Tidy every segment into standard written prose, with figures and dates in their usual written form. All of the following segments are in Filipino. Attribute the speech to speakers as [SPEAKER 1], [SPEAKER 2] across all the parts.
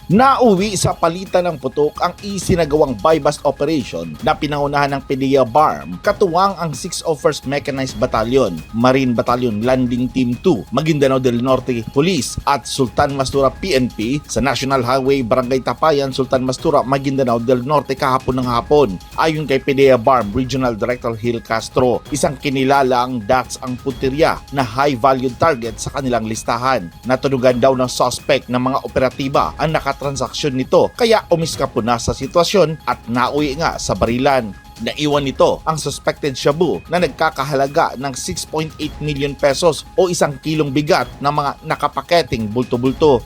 [SPEAKER 1] Nauwi sa palitan ng putok ang isinagawang buy-bust operation na pinangunahan ng PDEA BARM, katuwang ang 601st Mechanized Battalion, Marine Battalion Landing Team 2, Maguindanao del Norte Police at Sultan Mastura PNP sa National Highway Barangay Tapayan, Sultan Mastura, Maguindanao del Norte kahapon ng hapon. Ayon kay PDEA BARM Regional Director Gil Castro, isang kinilala ang DATS ang punteriya na high-valued target sa kanilang listahan. Natunugan daw ng suspect ng mga operatiba ang transaksyon nito, kaya umiskap na sa sitwasyon at nauwi nga sa barilan. Naiwan nito ang suspected shabu na nagkakahalaga ng 6.8 million pesos o 1 kilong bigat ng mga nakapaketing bulto-bulto.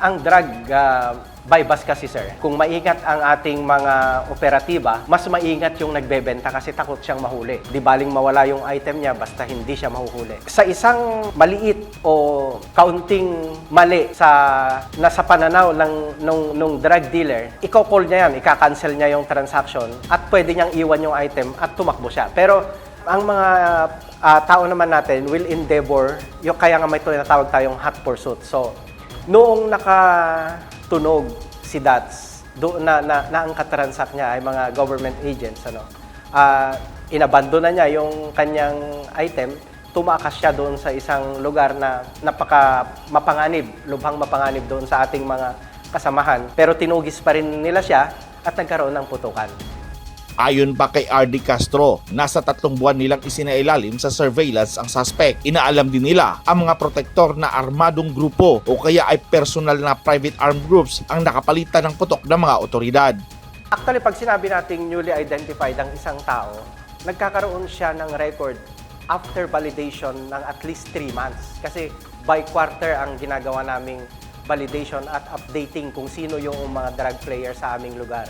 [SPEAKER 2] Ang drug buy-bust kasi, sir, kung maingat ang ating mga operatiba, mas maingat yung nagbebenta kasi takot siyang mahuli. Di baling mawala yung item niya basta hindi siya mahuhuli. Sa isang maliit o kaunting mali nasa pananaw nung drug dealer, i-call niya yan, ika-cancel niya yung transaction at pwede niyang iwan yung item at tumakbo siya. Pero ang mga tao naman natin will endeavor, kaya nga may tinatawag tayong hot pursuit. So, noong nakatunog si DATS, doon na ang katransak niya ay mga government agents, inabandona niya yung kanyang item, tumakas siya doon sa isang lugar na lubhang mapanganib doon sa ating mga kasamahan. Pero tinugis pa rin nila siya at nagkaroon ng putukan.
[SPEAKER 1] Ayon pa kay RD Castro, nasa 3 buwan nilang isinailalim sa surveillance ang suspect. Inaalam din nila ang mga protektor na armadong grupo o kaya ay personal na private armed groups ang nakapalitan ng putok ng mga otoridad.
[SPEAKER 2] Actually, pag sinabi nating newly identified ang isang tao, nagkakaroon siya ng record after validation ng at least 3 months. Kasi by quarter ang ginagawa naming validation at updating kung sino yung mga drug player sa aming lugar.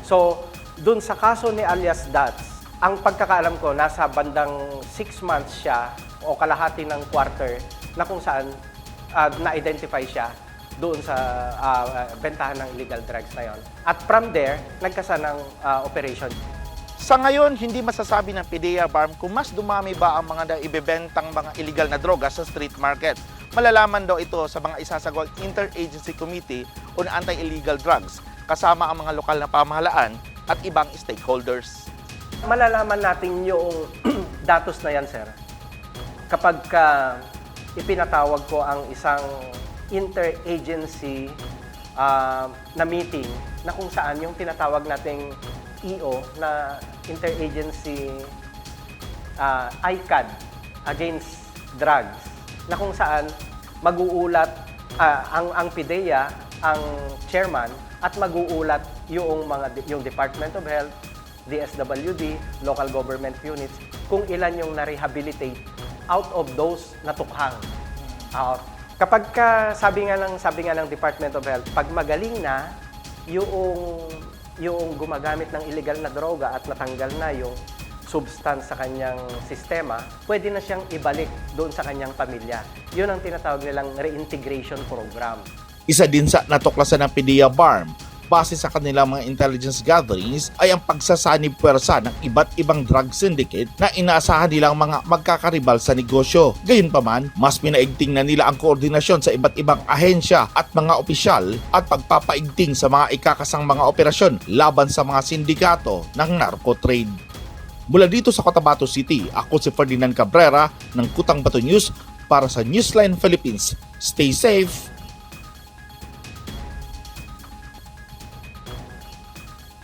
[SPEAKER 2] So, dun sa kaso ni alias DATS, ang pagkakaalam ko, nasa bandang 6 months siya o kalahati ng quarter na kung saan na-identify siya doon sa bentahan ng illegal drugs na yon. At from there, nagkasa ng operation.
[SPEAKER 1] Sa ngayon, hindi masasabi ng PDEA BARM kung mas dumami ba ang mga ibebentang mga illegal na droga sa street market. Malalaman daw ito sa mga isasagawang Interagency Committee on Anti-Illegal Drugs kasama ang mga lokal na pamahalaan at ibang stakeholders.
[SPEAKER 2] Malalaman natin yung datos na yan, sir, kapag ipinatawag ko ang isang interagency na meeting na kung saan yung tinatawag nating EO na Interagency ICAD against drugs, na kung saan mag-uulat ang PDEA, ang chairman, at mag-uulat yung Department of Health, DSWD, local government units, kung ilan yung na-rehabilitate out of those natukhang. Kapag sabi nga ng Department of Health, pag magaling na yung gumagamit ng illegal na droga at natanggal na yung substance sa kanyang sistema, pwede na siyang ibalik doon sa kanyang pamilya. Yun ang tinatawag nilang reintegration program.
[SPEAKER 1] Isa din sa natuklasan ng PDEA BARM base sa kanilang mga intelligence gatherings ay ang pagsasanib puwersa ng iba't ibang drug syndicate na inaasahan nilang mga magkakaribal sa negosyo. Gayunpaman, mas pinaigting na nila ang koordinasyon sa iba't ibang ahensya at mga opisyal at pagpapaigting sa mga ikakasang mga operasyon laban sa mga sindikato ng narco-trade. Mula dito sa Cotabato City, ako si Ferdinand Cabrera ng Kutang Bato News para sa Newsline Philippines. Stay safe!